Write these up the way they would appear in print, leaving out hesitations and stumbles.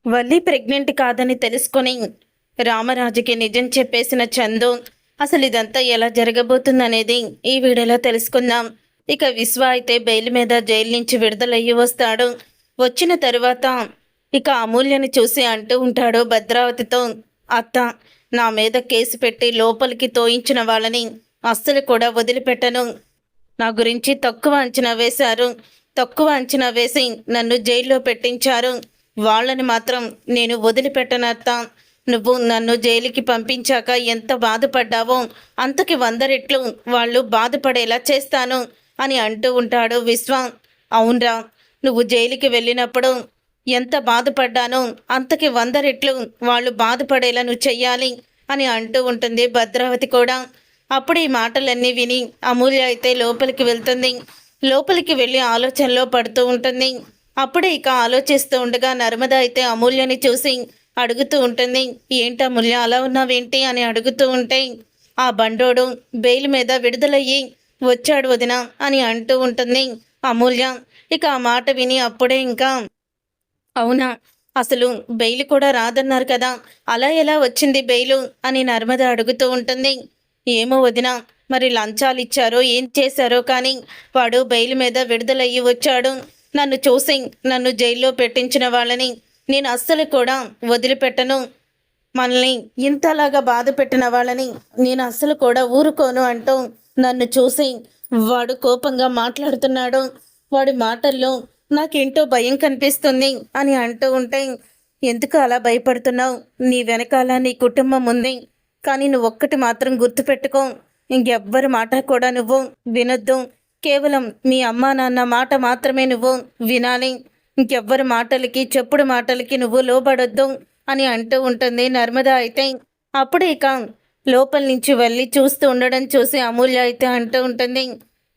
Valli pregnant కాదని తెలుసుకొని రామరాజుకి నిజం చెప్పేసిన చందు అసలు ఇదంతా ఎలా జరగబోతుందనేది ఈ వీడియోలో తెలుసుకుందాం. ఇక విశ్వ అయితే బెయిల్ మీద జైలు నుంచి విడుదలయ్యి వస్తాడు. వచ్చిన తరువాత ఇక అమూల్యని చూసి అంటూ ఉంటాడు భద్రావతితో, అత్త, నా మీద కేసు పెట్టి లోపలికి తోయించిన వాళ్ళని అస్సలు కూడా వదిలిపెట్టను. నా గురించి తక్కువ అంచనా వేశారు. తక్కువ అంచనా వేసి నన్ను జైల్లో పెట్టించారు. వాళ్ళని మాత్రం నేను వదిలిపెట్టనత్త. నువ్వు నన్ను జైలుకి పంపించాక ఎంత బాధపడ్డావో అంతకి 100 రెట్లు వాళ్ళు బాధపడేలా చేస్తాను అని అంటూ ఉంటాడు విశ్వ. అవునరా, నువ్వు జైలుకి వెళ్ళినప్పుడు ఎంత బాధపడ్డానో అంతకి 100 రెట్లు వాళ్ళు బాధపడేలా నువ్వు చెయ్యాలి అని అంటూ ఉంటుంది భద్రావతి కూడా. అప్పుడు ఈ మాటలన్నీ విని అమూల్య అయితే లోపలికి వెళ్తుంది. లోపలికి వెళ్ళి ఆలోచనలో పడుతూ ఉంటుంది. అప్పుడే ఇక ఆలోచిస్తూ ఉండగా నర్మద అయితే అమూల్యని చూసి అడుగుతూ ఉంటుంది, ఏంటి అమూల్య అలా ఉన్నావేంటి అని అడుగుతూ ఉంటే, ఆ బండోడు బెయిల్ మీద విడుదలయ్యి వచ్చాడు వదిన అని అంటూ ఉంటుంది అమూల్య. ఇక ఆ మాట విని అప్పుడే ఇంకా, అవునా, అసలు బెయిల్ కూడా రాదన్నారు కదా, అలా ఎలా వచ్చింది బెయిలు అని నర్మద అడుగుతూ ఉంటుంది. ఏమో వదిన, మరి లంచాలు ఇచ్చారో ఏం చేశారో కానీ వాడు బెయిల్ మీద విడుదలయ్యి వచ్చాడు. నన్ను చూసి నన్ను జైల్లో పెట్టించిన వాళ్ళని నేను అస్సలు కూడా వదిలిపెట్టను. మనల్ని ఇంతలాగా బాధ పెట్టిన వాళ్ళని నేను అస్సలు కూడా ఊరుకోను అంటూ నన్ను చూసి వాడు కోపంగా మాట్లాడుతున్నాడు. వాడి మాటల్లో నాకేంటో భయం కనిపిస్తుంది అని అంటూ ఉంటే, ఎందుకు అలా భయపడుతున్నావు? నీ వెనకాల నీ కుటుంబం ఉంది. కానీ నువ్వు ఒక్కటి మాత్రం గుర్తుపెట్టుకో, ఇంకెవ్వరి మాట కూడా నువ్వు వినొద్దు. కేవలం మీ అమ్మా నాన్న మాట మాత్రమే నువ్వు వినాలి. ఇంకెవ్వరి మాటలకి, చెప్పుడు మాటలకి నువ్వు లోబడొద్దు అని అంటూ ఉంటుంది నర్మద అయితే. అప్పుడు ఇక లోపల నుంచి వెళ్ళి చూస్తూ ఉండడం చూసి అమూల్య అయితే అంటూ ఉంటుంది,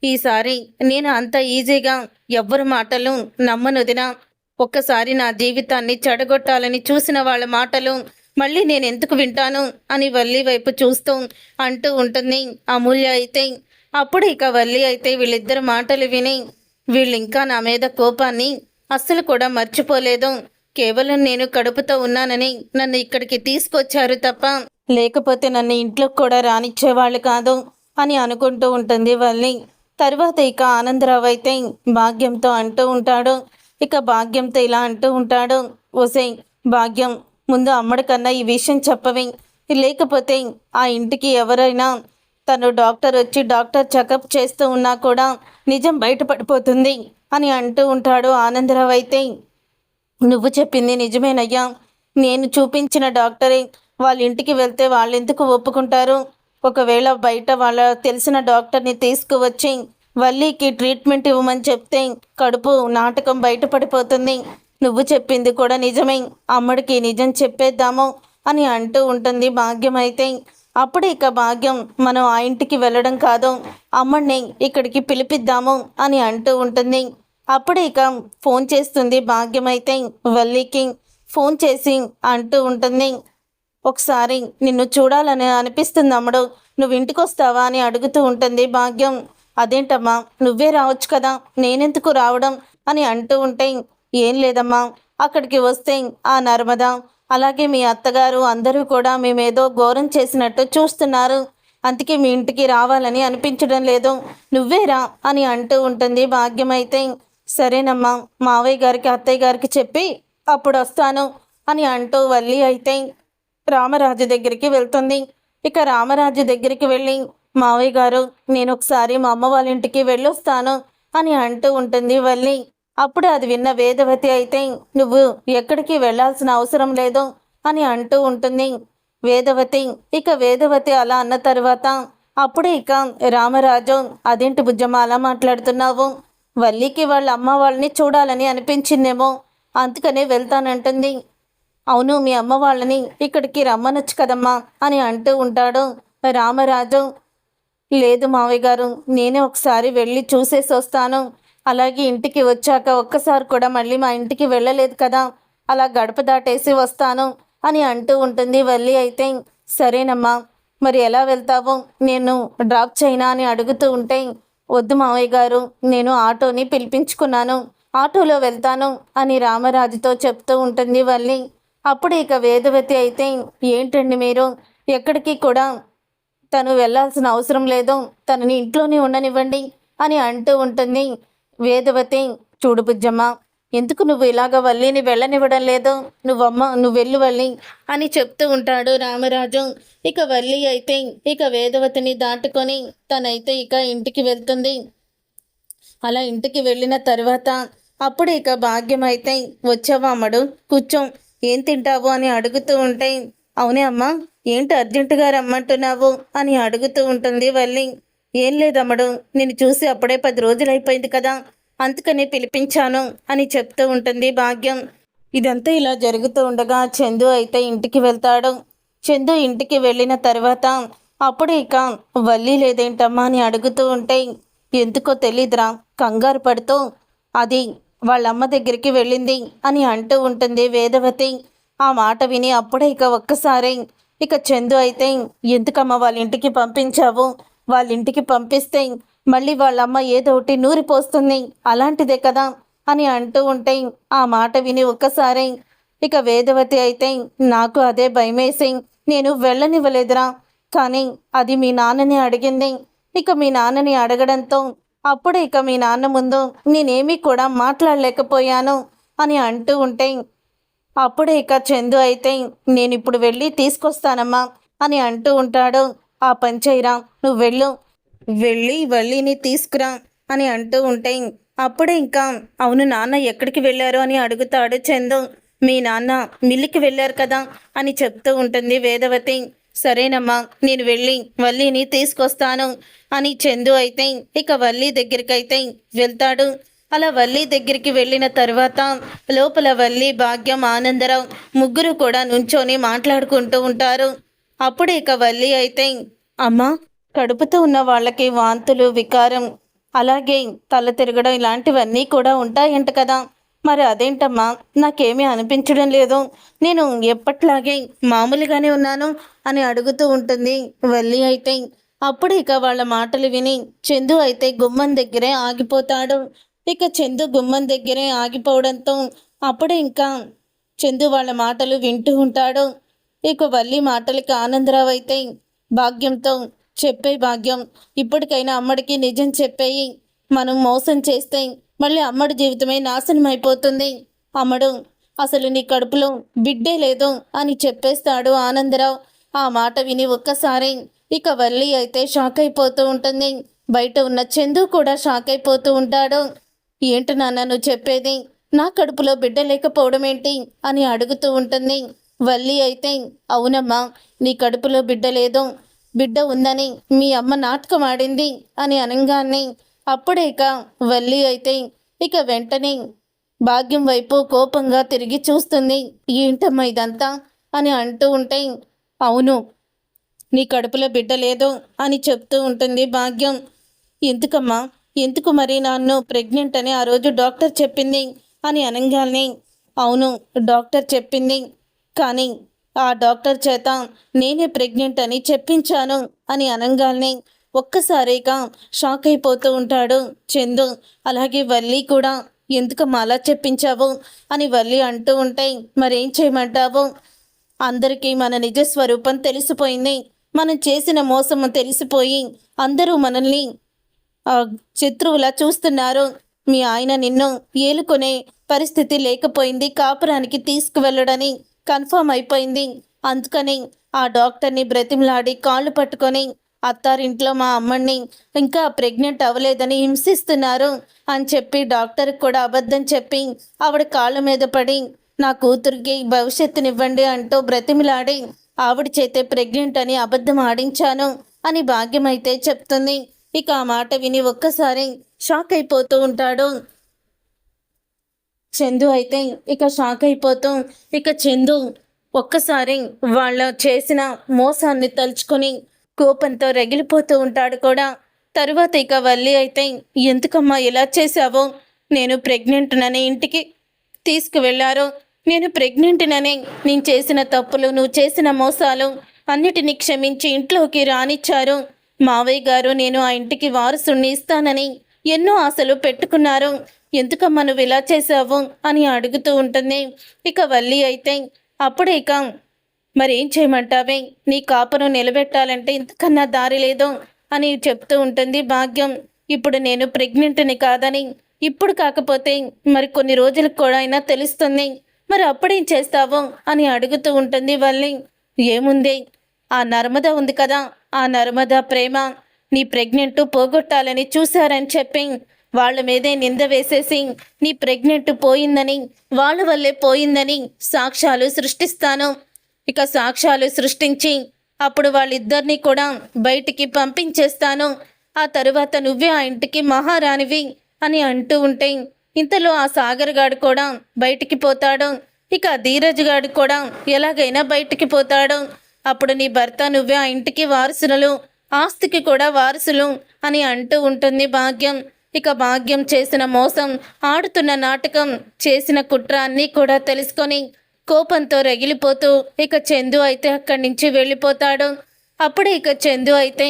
ఈసారి నేను అంత ఈజీగా ఎవ్వరి మాటలు నమ్మనొదినా. ఒక్కసారి నా జీవితాన్ని చెడగొట్టాలని చూసిన వాళ్ళ మాటలు మళ్ళీ నేను ఎందుకు వింటాను అని వల్లి వైపు చూస్తూ అంటూ ఉంటుంది అమూల్య అయితే. అప్పుడు ఇక వల్లి అయితే వీళ్ళిద్దరు మాటలు విని, వీళ్ళింకా నా మీద కోపాన్ని అస్సలు కూడా మర్చిపోలేదు. కేవలం నేను కడుపుతో ఉన్నానని నన్ను ఇక్కడికి తీసుకొచ్చారు తప్ప లేకపోతే నన్ను ఇంట్లోకి కూడా రానిచ్చేవాళ్ళు కాదు అని అనుకుంటూ ఉంటుంది వల్లి. తర్వాత ఇక ఆనందరావు అయితే భాగ్యంతో అంటూ ఉంటాడు. ఇక భాగ్యంతో ఇలా అంటూ ఉంటాడు, ఒసే భాగ్యం, ముందు అమ్మడి కన్నా ఈ విషయం చెప్పవి. లేకపోతే ఆ ఇంటికి ఎవరైనా తను డాక్టర్ వచ్చి డాక్టర్ చెకప్ చేస్తూ ఉన్నా కూడా నిజం బయటపడిపోతుంది అని అంటూ ఉంటాడు ఆనందరావు అయితే. నువ్వు చెప్పింది నిజమేనయ్యా. నేను చూపించిన డాక్టరే వాళ్ళ ఇంటికి వెళ్తే వాళ్ళు ఎందుకు ఒప్పుకుంటారు? ఒకవేళ బయట వాళ్ళ తెలిసిన డాక్టర్ని తీసుకువచ్చి వల్లికి ట్రీట్మెంట్ ఇవ్వమని చెప్తే కడుపు నాటకం బయటపడిపోతుంది. నువ్వు చెప్పింది కూడా నిజమే, అమ్మడికి నిజం చెప్పేద్దాము అని అంటూ ఉంటుంది భాగ్యం అయితే. అప్పుడు ఇక భాగ్యం, మనం ఆ ఇంటికి వెళ్ళడం కాదు, అమ్మడిని ఇక్కడికి పిలిపిద్దాము అని అంటూ ఉంటుంది. అప్పుడు ఇక ఫోన్ చేస్తుంది భాగ్యం అయితే వల్లికి. ఫోన్ చేసి అంటూ ఉంటుంది, ఒకసారి నిన్ను చూడాలని అనిపిస్తుంది అమ్మడు, నువ్వు ఇంటికి వస్తావా అని అడుగుతూ ఉంటుంది భాగ్యం. అదేంటమ్మా, నువ్వే రావచ్చు కదా, నేనెందుకు రావడం అని అంటూ ఉంటే, ఏం లేదమ్మా, అక్కడికి వస్తే ఆ నర్మద అలాగే మీ అత్తగారు అందరూ కూడా మేమేదో ఘోరం చేసినట్టు చూస్తున్నారు. అందుకే మీ ఇంటికి రావాలని అనిపించడం లేదు, నువ్వే రా అని అంటూ ఉంటుంది భాగ్యం అయితే. సరేనమ్మా, మావయ్య గారికి అత్తయ్య గారికి చెప్పి అప్పుడు వస్తాను అని అంటూ వల్లి అయితే రామరాజు దగ్గరికి వెళ్తుంది. ఇక రామరాజు దగ్గరికి వెళ్ళి, మావయ్య గారు, నేను ఒకసారి మా అమ్మ వాళ్ళ ఇంటికి వెళ్ళొస్తాను అని అంటూ ఉంటుంది వల్లి. అప్పుడు అది విన్న వేదవతి అయితే, నువ్వు ఎక్కడికి వెళ్ళాల్సిన అవసరం లేదు అని అంటూ ఉంటుంది వేదవతి. ఇక వేదవతి అలా అన్న తర్వాత అప్పుడే ఇక రామరాజు, అదేంటి బుజ్జమ్మ అలా మాట్లాడుతున్నావు? వల్లికి వాళ్ళ అమ్మ వాళ్ళని చూడాలని అనిపించిందేమో, అందుకనే వెళ్తానంటుంది. అవును, మీ అమ్మ వాళ్ళని ఇక్కడికి రమ్మనొచ్చు కదమ్మా అని అంటూ ఉంటాడు రామరాజు. లేదు మావయ్య గారు, నేనే ఒకసారి వెళ్ళి చూసేసి వస్తాను. అలాగే ఇంటికి వచ్చాక ఒక్కసారి కూడా మళ్ళీ మా ఇంటికి వెళ్ళలేదు కదా, అలా గడప దాటేసి వస్తాను అని అంటూ ఉంటుంది వల్లి అయితే. సరేనమ్మా, మరి ఎలా వెళ్తావు, నేను డ్రాప్ చేయనా అని అడుగుతూ ఉంటే, వద్దు మావయ్య గారు, నేను ఆటోని పిలిపించుకున్నాను, ఆటోలో వెళ్తాను అని రామరాజుతో చెప్తూ ఉంటుంది వల్లి. అప్పుడు ఇక వేదవతి అయితే, ఏంటండి మీరు, ఎక్కడికి కూడా తను వెళ్ళాల్సిన అవసరం లేదు, తనని ఇంట్లోనే ఉండనివ్వండి అని అంటూ ఉంటుంది. వేదవతి, చూడు బుజ్జమ్మ, ఎందుకు నువ్వు ఇలాగ వల్లిని వెళ్ళనివ్వడం లేదు, నువ్వు వెళ్ళు వల్లి అని చెప్తూ ఉంటాడు రామరాజు. ఇక వల్లి అయితే ఇక వేదవతిని దాటుకొని తనైతే ఇక ఇంటికి వెళ్తుంది. అలా ఇంటికి వెళ్ళిన తర్వాత అప్పుడు ఇక భాగ్యం అయితే, వచ్చావా అమ్మడు, కూర్చో, ఏం తింటావు అని అడుగుతూ ఉంటే, అవునే అమ్మా, ఏంటి అర్జెంటుగా రమ్మంటున్నావు అని అడుగుతూ ఉంటుంది వల్లి. ఏం లేదమ్మడు, నేను చూసి అప్పుడే 10 రోజులైపోయింది కదా, అందుకని పిలిపించాను అని చెప్తూ ఉంటుంది భాగ్యం. ఇదంతా ఇలా జరుగుతూ ఉండగా చందు అయితే ఇంటికి వెళ్తాడు. చందు ఇంటికి వెళ్ళిన తర్వాత అప్పుడు ఇక వల్లి లేదేంటమ్మా అని అడుగుతూ ఉంటే, ఎందుకో తెలీదురా, కంగారు పడుతూ అది వాళ్ళమ్మ దగ్గరికి వెళ్ళింది అని అంటూ ఉంటుంది వేదవతి. ఆ మాట విని అప్పుడే ఇక ఒక్కసారి ఇక చందు అయితే, ఎందుకమ్మ వాళ్ళ ఇంటికి పంపించావు, వాళ్ళ ఇంటికి పంపిస్తే మళ్ళీ వాళ్ళమ్మ ఏదో ఒకటి నూరిపోస్తుంది, అలాంటిదే కదా అని అంటూ ఉంటే ఆ మాట విని ఒక్కసారి ఇక వేదవతి అయితే, నాకు అదే భయమేసి నేను వెళ్ళనివ్వలేదురా, కానీ అది మీ నాన్నని అడిగింది. ఇక మీ నాన్నని అడగడంతో అప్పుడు ఇక మీ నాన్న ముందు నేనేమీ కూడా మాట్లాడలేకపోయాను అని అంటూ ఉంటే అప్పుడే ఇక చందు అయితే, నేనిప్పుడు వెళ్ళి తీసుకొస్తానమ్మా అని అంటూ ఉంటాడు. ఆ పని చేయరా, నువ్వు వెళ్ళి వల్లిని తీసుకురా అని అంటూ ఉంటే అప్పుడే ఇంకా, అవును నాన్న ఎక్కడికి వెళ్ళారు అని అడుగుతాడు చందు. మీ నాన్న మిల్లుకి వెళ్ళారు కదా అని చెప్తూ ఉంటుంది వేదవతి. సరేనమ్మా, నేను వెళ్ళి వల్లిని తీసుకొస్తాను అని చందు అయితే ఇక వల్లి దగ్గరికైతే వెళ్తాడు. అలా వల్లి దగ్గరికి వెళ్ళిన తర్వాత లోపల వల్లి, భాగ్యం, ఆనందరావు ముగ్గురు కూడా నుంచొని మాట్లాడుకుంటూ ఉంటారు. అప్పుడు ఇక వల్లి అయితే, అమ్మా, కడుపుతో ఉన్న వాళ్ళకి వాంతులు, వికారం, అలాగే తల తిరగడం ఇలాంటివన్నీ కూడా ఉంటాయంట కదా, మరి అదేంటమ్మా, నాకేమీ అనిపించడం లేదు, నేను ఎప్పట్లాగే మామూలుగానే ఉన్నాను అని అడుగుతూ ఉంటుంది వల్లి అయితే. అప్పుడు ఇక వాళ్ళ మాటలు విని చందు అయితే గుమ్మం దగ్గరే ఆగిపోతాడు. ఇక చందు గుమ్మం దగ్గరే ఆగిపోవడంతో అప్పుడే ఇంకా చందు వాళ్ళ మాటలు వింటూ ఉంటాడు. ఇక వల్లి మాటలకి ఆనందరావు అయితే భాగ్యంతో, చెప్పే భాగ్యం, ఇప్పటికైనా అమ్మడికి నిజం చెప్పేయి, మనం మోసం చేస్తే మళ్ళీ అమ్మడి జీవితమే నాశనం అయిపోతుంది, అమ్మడు అసలు నీ కడుపులో బిడ్డే లేదు అని చెప్పేస్తాడు ఆనందరావు. ఆ మాట విని ఒక్కసారి ఇక వల్లి అయితే షాక్ అయిపోతూ ఉంటుంది. బయట ఉన్న చందు కూడా షాక్ అయిపోతూ ఉంటాడు. ఏంటి నాన్న నువ్వు చెప్పేది, నా కడుపులో బిడ్డ లేకపోవడం ఏంటి అని అడుగుతూ ఉంటుంది వల్లి అయితే. అవునమ్మా, నీ కడుపులో బిడ్డ లేదు, బిడ్డ ఉందని మీ అమ్మ నాటకం ఆడింది అని అనగానే అప్పుడే ఇక వల్లి అయితే ఇక వెంటనే భాగ్యం వైపు కోపంగా తిరిగి చూస్తుంది. ఏంటమ్మా ఇదంతా అని అంటూ ఉంటే, అవును, నీ కడుపులో బిడ్డ లేదు అని చెప్తూ ఉంటుంది భాగ్యం. ఎందుకమ్మా, ఎందుకు మరి నన్ను ప్రెగ్నెంట్ అని ఆ రోజు డాక్టర్ చెప్పింది అని అనగానే, అవును డాక్టర్ చెప్పింది, కానీ ఆ డాక్టర్ చేత నేనే ప్రెగ్నెంట్ అని చెప్పించాను అని అనగానే ఒక్కసారిగా షాక్ అయిపోతూ ఉంటాడు చందు. అలాగే వల్లి కూడా, ఎందుకమ్మా అలా చెప్పించావు అని వల్లి అంటూ ఉంటే, మరేం చేయమంటావు, అందరికీ మన నిజస్వరూపం తెలిసిపోయింది, మనం చేసిన మోసము తెలిసిపోయి అందరూ మనల్ని శత్రువులా చూస్తున్నారు, మీ ఆయన నిన్ను ఏలుకునే పరిస్థితి లేకపోయింది, కాపురానికి తీసుకువెళ్ళడని కన్ఫర్మ్ అయిపోయింది, అందుకని ఆ డాక్టర్ని బ్రతిమలాడి కాళ్ళు పట్టుకొని అత్తారింట్లో మా అమ్మని ఇంకా ప్రెగ్నెంట్ అవ్వలేదని హింసిస్తున్నారు అని చెప్పి డాక్టర్కి కూడా అబద్ధం చెప్పి ఆవిడ కాళ్ళ మీద పడి నా కూతురికి భవిష్యత్తునివ్వండి అంటూ బ్రతిమలాడి ఆవిడ చేతే ప్రెగ్నెంట్ అని అబద్ధం ఆడించాను అని భాగ్యం అయితే చెప్తుంది. ఇక ఆ మాట విని ఒక్కసారి షాక్ అయిపోతూ ఉంటాడు చందు అయితే. ఇక షాక్ అయిపోతూ ఇక చందు ఒక్కసారి వాళ్ళ చేసిన మోసాన్ని తలుచుకొని కోపంతో రగిలిపోతూ ఉంటాడు కూడా. తరువాత ఇక వల్లి అయితే, ఎందుకమ్మా ఇలా చేశావో, నేను ప్రెగ్నెంట్నని ఇంటికి తీసుకువెళ్ళారు, నేను ప్రెగ్నెంట్నని నేను చేసిన తప్పులు, నువ్వు చేసిన మోసాలు అన్నిటినీ క్షమించి ఇంట్లోకి రానిచ్చారు, మావయ్య గారు నేను ఆ ఇంటికి వారసుని ఇస్తానని ఎన్నో ఆశలు పెట్టుకున్నారు, ఎందుకమ్మా నువ్వు ఇలా చేశావు అని అడుగుతూ ఉంటుంది. ఇక వల్లి అయితే, అప్పుడే ఇక మరేం చేయమంటావే, నీ కాపురం నిలబెట్టాలంటే ఇంతకన్నా దారి లేదు అని చెప్తూ ఉంటుంది భాగ్యం. ఇప్పుడు నేను ప్రెగ్నెంట్ని కాదని ఇప్పుడు కాకపోతే మరి కొన్ని రోజులకు కూడా అయినా తెలుస్తుంది, మరి అప్పుడేం చేస్తావు అని అడుగుతూ ఉంటుంది వల్లి. ఏముంది, ఆ నర్మద ఉంది కదా, ఆ నర్మద ప్రేమ నీ ప్రెగ్నెంట్ పోగొట్టాలని చూశారని చెప్పి వాళ్ళ మీదే నింద వేసేసి నీ ప్రెగ్నెంట్ పోయిందని, వాళ్ళ వల్లే పోయిందని సాక్ష్యాలు సృష్టిస్తాను. ఇక సాక్ష్యాలు సృష్టించి అప్పుడు వాళ్ళిద్దరినీ కూడా బయటికి పంపించేస్తాను. ఆ తరువాత నువ్వే ఆ ఇంటికి మహారాణివి అని అంటూ ఉంటే ఇంతలో ఆ సాగర్ గాడు కూడా బయటికి పోతాడు. ఇక ధీరజ్ గాడు కూడా ఎలాగైనా బయటికి పోతాడు. అప్పుడు నీ భర్త నువ్వే ఆ ఇంటికి వారసులు, ఆస్తికి కూడా వారసులు అని అంటూ ఉంటుంది భాగ్యం. ఇక భాగ్యం చేసిన మోసం, ఆడుతున్న నాటకం, చేసిన కుట్ర అన్నీ కూడా తెలుసుకొని కోపంతో రగిలిపోతూ ఇక చందు అయితే అక్కడి నుంచి వెళ్ళిపోతాడు. అప్పుడే ఇక చందు అయితే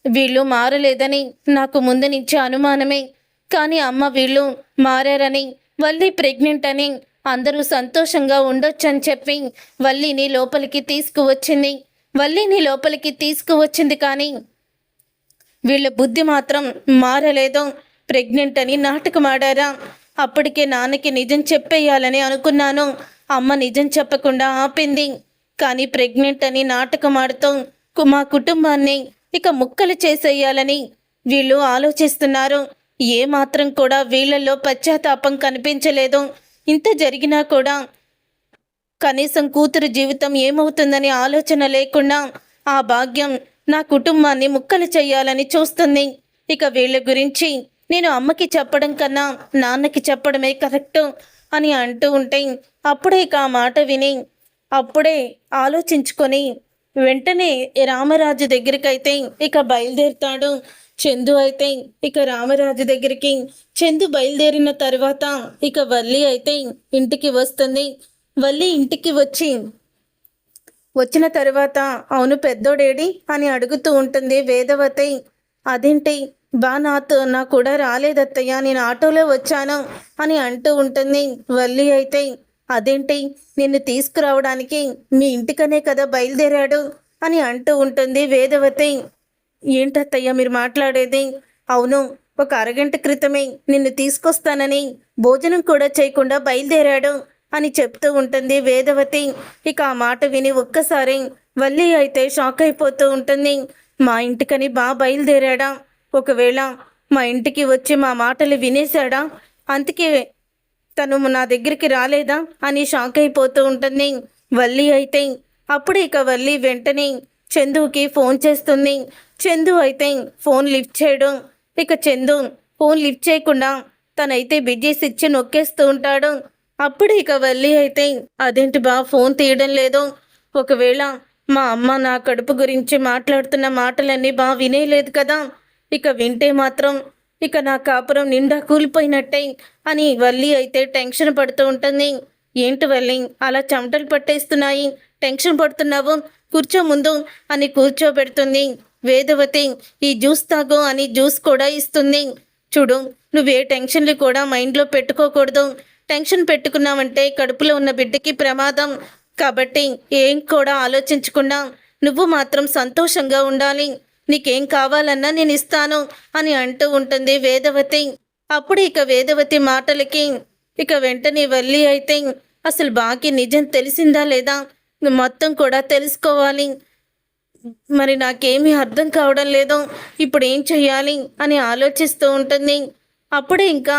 వీళ్ళు మారలేదని నాకు ముందు నుంచి అనుమానమే, కానీ అమ్మ వీళ్ళు మారారని, వల్లి ప్రెగ్నెంట్ అని అందరూ సంతోషంగా ఉండొచ్చని చెప్పి వల్లిని లోపలికి తీసుకువచ్చింది. వల్లిని లోపలికి తీసుకువచ్చింది కానీ వీళ్ళ బుద్ధి మాత్రం మారలేదు. ప్రెగ్నెంట్ అని నాటకం ఆడారా? అప్పటికే నాన్నకి నిజం చెప్పేయాలని అనుకున్నాను, అమ్మ నిజం చెప్పకుండా ఆపింది. కానీ ప్రెగ్నెంట్ అని నాటకం ఆడుతూ మా కుటుంబాన్ని ఇక ముక్కలు చేసేయాలని వీళ్ళు ఆలోచిస్తున్నారు. ఏ మాత్రం కూడా వీళ్ళల్లో పశ్చాత్తాపం కనిపించలేదు. ఇంత జరిగినా కూడా కనీసం కూతురు జీవితం ఏమవుతుందని ఆలోచన లేకుండా ఆ భాగ్యం నా కుటుంబాన్ని ముక్కలు చేయాలని చూస్తుంది. ఇక వీళ్ళ గురించి నేను అమ్మకి చెప్పడం కన్నా నాన్నకి చెప్పడమే కరెక్టు అని అంటూ ఉంటే అప్పుడే ఇక ఆ మాట విని అప్పుడే ఆలోచించుకొని వెంటనే రామరాజు దగ్గరికైతే ఇక బయలుదేరుతాడు. చందు అయితే ఇక రామరాజు దగ్గరికి చందు బయలుదేరిన తర్వాత ఇక వల్లి అయితే ఇంటికి వస్తుంది. వల్లి ఇంటికి వచ్చిన తర్వాత అవును పెద్దోడేడి అని అడుగుతూ ఉంటుంది వేదవతి. అదేంటి నా కూడా రాలేదత్తయ్య, నేను ఆటోలో వచ్చాను అని అంటూ ఉంటుంది. వల్లి అయితే అదేంటి నిన్ను తీసుకురావడానికి మీ ఇంటికనే కదా బయలుదేరాడు అని అంటూ ఉంటుంది. వేదవతి ఏంటత్తయ్య మీరు మాట్లాడేది? అవును, ఒక అరగంట క్రితమే నిన్ను తీసుకొస్తానని భోజనం కూడా చేయకుండా బయలుదేరాడు అని చెప్తూ ఉంటుంది వేదవతి. ఇక ఆ మాట విని ఒక్కసారి వల్లి అయితే షాక్ అయిపోతూ ఉంటుంది. మా ఇంటికని బయలుదేరాడా? ఒకవేళ మా ఇంటికి వచ్చి మా మాటలు వినేశాడా? అందుకే తను నా దగ్గరికి రాలేదా అని షాక్ అయిపోతూ ఉంటుంది వల్లి అయితే. అప్పుడు ఇక వల్లి వెంటనే చందుకి ఫోన్ చేస్తుంది. చందు అయితే ఫోన్ లిఫ్ట్ చేయడం, ఇక చందు ఫోన్ లిఫ్ట్ చేయకుండా తనైతే బిజీ స్విచ్ నొక్కేస్తూ ఉంటాడు. అప్పుడు ఇక వల్లి అయితే అదేంటి ఫోన్ తీయడం లేదు, ఒకవేళ మా అమ్మ నా కడుపు గురించి మాట్లాడుతున్న మాటలన్నీ వినేలేదు కదా, ఇక వింటే మాత్రం ఇక నా కాపురం నిండా కూలిపోయినట్టే అని వల్లి అయితే టెన్షన్ పడుతూ ఉంటుంది. ఏంటి వల్లి అలా చెమటలు పట్టేస్తున్నాయి, టెన్షన్ పడుతున్నావు, కూర్చో ముందు అని కూర్చోబెడుతుంది వేదవతి. ఈ జ్యూస్ తాగు అని జ్యూస్ కూడా ఇస్తుంది. చూడు, నువ్వే టెన్షన్లు కూడా మైండ్లో పెట్టుకోకూడదు, టెన్షన్ పెట్టుకున్నావంటే కడుపులో ఉన్న బిడ్డకి ప్రమాదం, కాబట్టి ఏం కూడా ఆలోచించకుండా నువ్వు మాత్రం సంతోషంగా ఉండాలి, నీకేం కావాలన్నా నేను ఇస్తాను అని అంటూ ఉంటుంది వేదవతి. అప్పుడు ఇక వేదవతి మాటలకి ఇక వెంటనే వల్లి అయితే అసలు బాకి నిజం తెలిసిందా లేదా మొత్తం కూడా తెలుసుకోవాలి, మరి నాకేమీ అర్థం కావడం లేదు, ఇప్పుడు ఏం చెయ్యాలి అని ఆలోచిస్తూ ఉంటుంది. అప్పుడే ఇంకా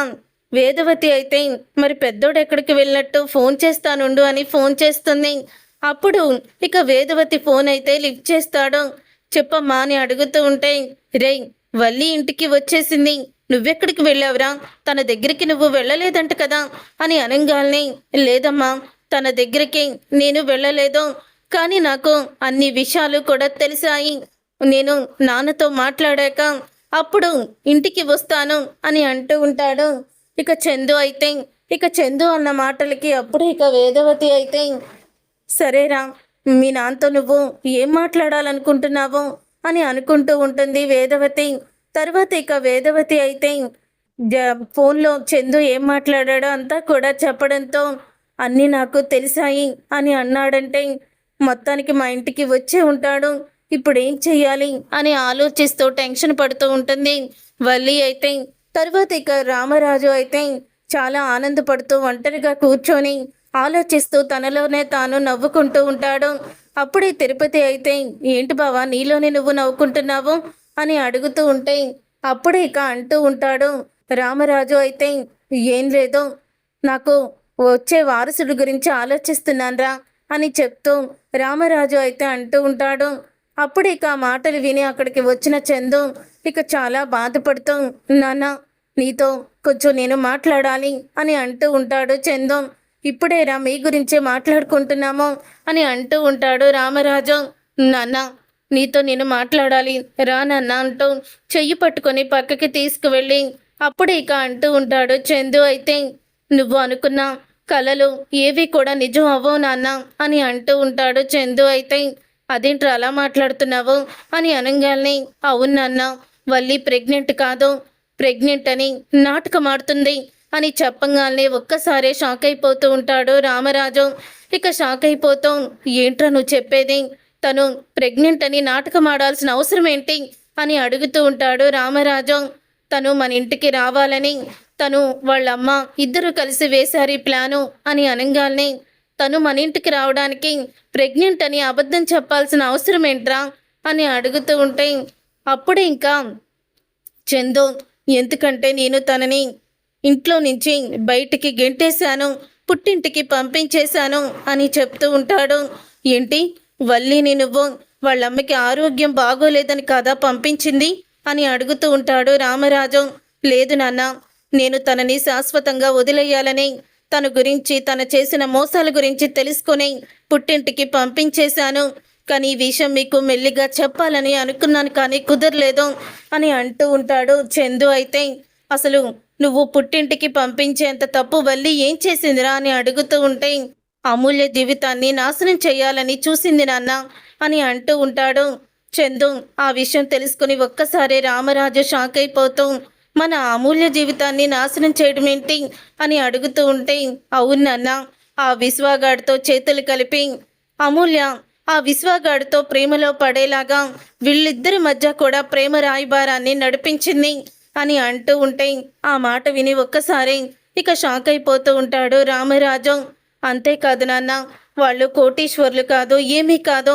వేదవతి అయితే మరి పెద్దోడు ఎక్కడికి వెళ్ళినట్టు ఫోన్ చేస్తానుండు అని ఫోన్ చేస్తుంది. అప్పుడు ఇక వేదవతి ఫోన్ అయితే లిఫ్ట్ చేస్తాడు. చెప్పమ్మా అని అడుగుతూ ఉంటే రే వల్లి ఇంటికి వచ్చేసింది, నువ్వెక్కడికి వెళ్ళావురా, తన దగ్గరికి నువ్వు వెళ్ళలేదంట కదా అని అనగానే లేదమ్మా తన దగ్గరికి నేను వెళ్ళలేదు, కానీ నాకు అన్ని విషయాలు కూడా తెలిసాయి, నేను నాన్నతో మాట్లాడాక అప్పుడు ఇంటికి వస్తాను అని అంటూ ఉంటాడు. ఇక చందు అన్న మాటలకి అప్పుడు ఇక వేదవతి అయితే సరేరా మీ నాన్నతో నువ్వు ఏం మాట్లాడాలనుకుంటున్నావు అని అనుకుంటూ ఉంటుంది వేదవతి. తర్వాత ఇక వేదవతి అయితే ఫోన్లో చందు ఏం మాట్లాడాడో అంతా కూడా చెప్పడంతో అన్నీ నాకు తెలిసాయి అని అన్నాడంటే మొత్తానికి మా ఇంటికి వచ్చే ఉంటాడు. ఇప్పుడేం చెయ్యాలి అని ఆలోచిస్తూ టెన్షన్ పడుతూ ఉంటుంది వల్లి అయితే. తర్వాత ఇక రామరాజు అయితే చాలా ఆనందపడుతూ ఒంటరిగా కూర్చొని ఆలోచిస్తూ తనలోనే తాను నవ్వుకుంటూ ఉంటాడు. అప్పుడే తిరుపతి అయితే, ఏంటి బావా నీలోనే నువ్వు నవ్వుకుంటున్నావు అని అడుగుతూ ఉంటే, అప్పుడే ఇక అంటూ ఉంటాడు రామరాజు అయితే, ఏం లేదు, నాకు వచ్చే వారసుడి గురించి ఆలోచిస్తున్నాన్రా అని చెప్తూ రామరాజు అయితే అంటూ ఉంటాడు. అప్పుడు ఇక ఆ మాటలు విని అక్కడికి వచ్చిన చందు ఇక చాలా బాధపడుతూ, నాన్న నీతో కొంచెం నేను మాట్లాడాలి అని అంటూ ఉంటాడు చందు. ఇప్పుడేరా మీ గురించే మాట్లాడుకుంటున్నాము అని అంటూ ఉంటాడు రామరాజు. నాన్న నీతో నేను మాట్లాడాలి రా నాన్న అంటూ చెయ్యి పట్టుకొని పక్కకి తీసుకువెళ్ళి అప్పుడు ఇక అంటూ ఉంటాడు చందు అయితే, నువ్వు అనుకున్న కలలు ఏవి కూడా నిజం అవ్వవు నాన్న అని అంటూ ఉంటాడు చందు అయితే. అదేంట్రా అలా మాట్లాడుతున్నావు అని అనగానే, అవును నాన్న, వల్లి ప్రెగ్నెంట్ కాదు, ప్రెగ్నెంట్ అని నాటకం ఆడుతుంది అని చెప్పగానే ఒక్కసారే షాక్ అయిపోతూ ఉంటాడు రామరాజు. ఇక షాక్ అయిపోతాం, ఏంట్రా నువ్వు చెప్పేది, తను ప్రెగ్నెంట్ అని నాటకం ఆడాల్సిన అవసరం ఏంటి అని అడుగుతూ ఉంటాడు రామరాజు. తను మన ఇంటికి రావాలని తను వాళ్ళమ్మ ఇద్దరు కలిసి వేశారు ఈ ప్లాను అని అనగానే, తను మన ఇంటికి రావడానికి ప్రెగ్నెంట్ అని అబద్ధం చెప్పాల్సిన అవసరం ఏంట్రా అని అడుగుతూ ఉంటే, అప్పుడే ఇంకా చందు, ఎందుకంటే నేను తనని ఇంట్లో నుంచి బయటికి గెంటేశాను, పుట్టింటికి పంపించేశాను అని చెప్తూ ఉంటాడు. ఏంటి వల్లిని నువ్వు వాళ్ళమ్మకి ఆరోగ్యం బాగోలేదని కదా పంపించింది అని అడుగుతూ ఉంటాడు రామరాజు. లేదు నాన్న, నేను తనని శాశ్వతంగా వదిలేయాలని, తన గురించి తను చేసిన మోసాల గురించి తెలుసుకొని పుట్టింటికి పంపించేశాను. కానీ ఈ విషయం మీకు మెల్లిగా చెప్పాలని అనుకున్నాను కానీ కుదరలేదు అని అంటూ ఉంటాడు చందు అయితే. అసలు నువ్వు పుట్టింటికి పంపించేంత తప్పు వల్లి ఏం చేసిందిరా అని అడుగుతూ ఉంటే, అమూల్య జీవితాన్ని నాశనం చేయాలని చూసింది నాన్న అని అంటూ ఉంటాడు చందు. ఆ విషయం తెలుసుకుని ఒక్కసారి రామరాజు షాక్ అయిపోతూ, మన అమూల్య జీవితాన్ని నాశనం చేయడం ఏంటి అని అడుగుతూ ఉంటే, అవును నాన్న, ఆ విశ్వాగాడితో చేతులు కలిపి అమూల్య ఆ విశ్వాగాడితో ప్రేమలో పడేలాగా వీళ్ళిద్దరి మధ్య కూడా ప్రేమ రాయబారాన్ని నడిపించింది అని అంటూ ఉంటే, ఆ మాట విని ఒక్కసారి ఇక షాక్ అయిపోతూ ఉంటాడు రామరాజు. అంతేకాదు నాన్న, వాళ్ళు కోటీశ్వర్లు కాదు, ఏమీ కాదు,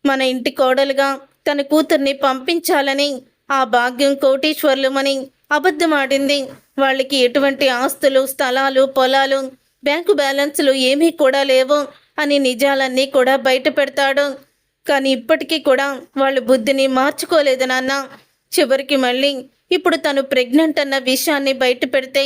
మన ఇంటి కోడలుగా తన కూతుర్ని పంపించాలని ఆ భాగ్యం కోటీశ్వర్లమని అబద్ధమాడింది. వాళ్ళకి ఎటువంటి ఆస్తులు, స్థలాలు, పొలాలు, బ్యాంకు బ్యాలెన్స్లు ఏమీ కూడా లేవు అని నిజాలన్నీ కూడా బయట పెడతాడు. కానీ ఇప్పటికీ కూడా వాళ్ళు బుద్ధిని మార్చుకోలేదు నాన్న. చివరికి మళ్ళీ ఇప్పుడు తను ప్రెగ్నెంట్ అన్న విషయాన్ని బయట పెడితే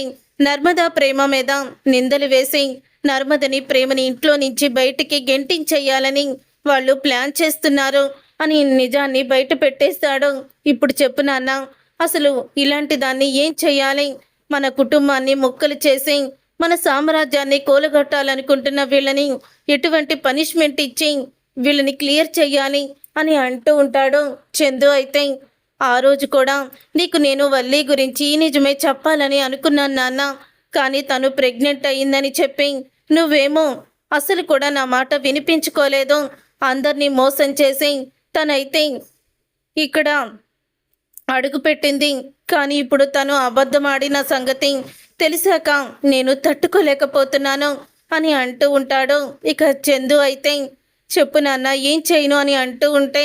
నర్మదా ప్రేమ మీద నిందలు వేసి నర్మదని ప్రేమని ఇంట్లో నుంచి బయటికి గెంటించేయాలని వాళ్ళు ప్లాన్ చేస్తున్నారు అని నిజాన్ని బయట పెట్టేస్తాడు. ఇప్పుడు చెప్పు నాన్న, అసలు ఇలాంటి దాన్ని ఏం చెయ్యాలి? మన కుటుంబాన్ని ముక్కలు చేసి మన సామ్రాజ్యాన్ని కూలగొట్టాలనుకుంటున్న వీళ్ళని ఎటువంటి పనిష్మెంట్ ఇచ్చి వీళ్ళని క్లియర్ చెయ్యాలి అని అంటూ ఉంటాడు చందు అయితే. ఆ రోజు కూడా నీకు నేను వల్లి గురించి నిజమే చెప్పాలని అనుకున్నాను నాన్న, కానీ తను ప్రెగ్నెంట్ అయ్యిందని చెప్పి నువ్వేమో అసలు కూడా నా మాట వినిపించుకోలేదు. అందరినీ మోసం చేసి తనైతే ఇక్కడ అడుగుపెట్టింది. కానీ ఇప్పుడు తను అబద్ధమాడిన సంగతి తెలిసాక నేను తట్టుకోలేకపోతున్నాను అని అంటూ ఉంటాడు. ఇక చందు అయితే, చెప్పు నాన్న ఏం చేయను అని అంటూ ఉంటే,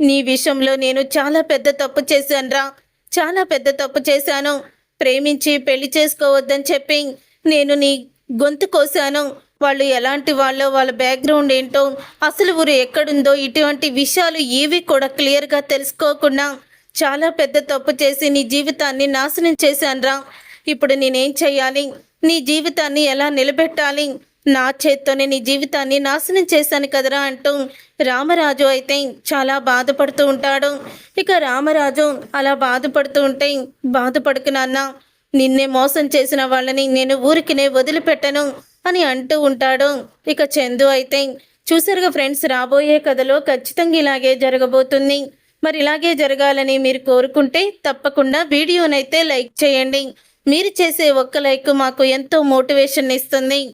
నీ విషయంలో నేను చాలా పెద్ద తప్పు చేశానురా, చాలా పెద్ద తప్పు చేశాను. ప్రేమించి పెళ్లి చేసుకోవద్దని చెప్పి నేను నీ గొంతు కోసాను. వాళ్ళు ఎలాంటి వాళ్ళో, వాళ్ళ బ్యాక్గ్రౌండ్ ఏంటో, అసలు ఊరు ఎక్కడుందో, ఇటువంటి విషయాలు ఏవి కూడా క్లియర్గా తెలుసుకోకుండా చాలా పెద్ద తప్పు చేసి నీ జీవితాన్ని నాశనం చేశానురా. ఇప్పుడు నేనేం చెయ్యాలి? నీ జీవితాన్ని ఎలా నిలబెట్టాలి? నా చేత్తోనే నీ జీవితాన్ని నాశనం చేశాను కదరా అంటూ రామరాజు అయితే చాలా బాధపడుతూ ఉంటాడు. ఇక రామరాజు అలా బాధపడుతూ ఉంటే, బాధపడుకు నాన్న, నిన్నే మోసం చేసిన వాళ్ళని నేను ఊరికినే వదిలిపెట్టను అని అంటూ ఉంటాడు. ఇక చందు అయితే, చూసారుగా ఫ్రెండ్స్, రాబోయే కథలో ఖచ్చితంగా ఇలాగే జరగబోతుంది. మరి ఇలాగే జరగాలని మీరు కోరుకుంటే తప్పకుండా వీడియోనైతే లైక్ చేయండి. మీరు చేసే ఒక్క లైక్ మాకు ఎంతో మోటివేషన్ ఇస్తుంది.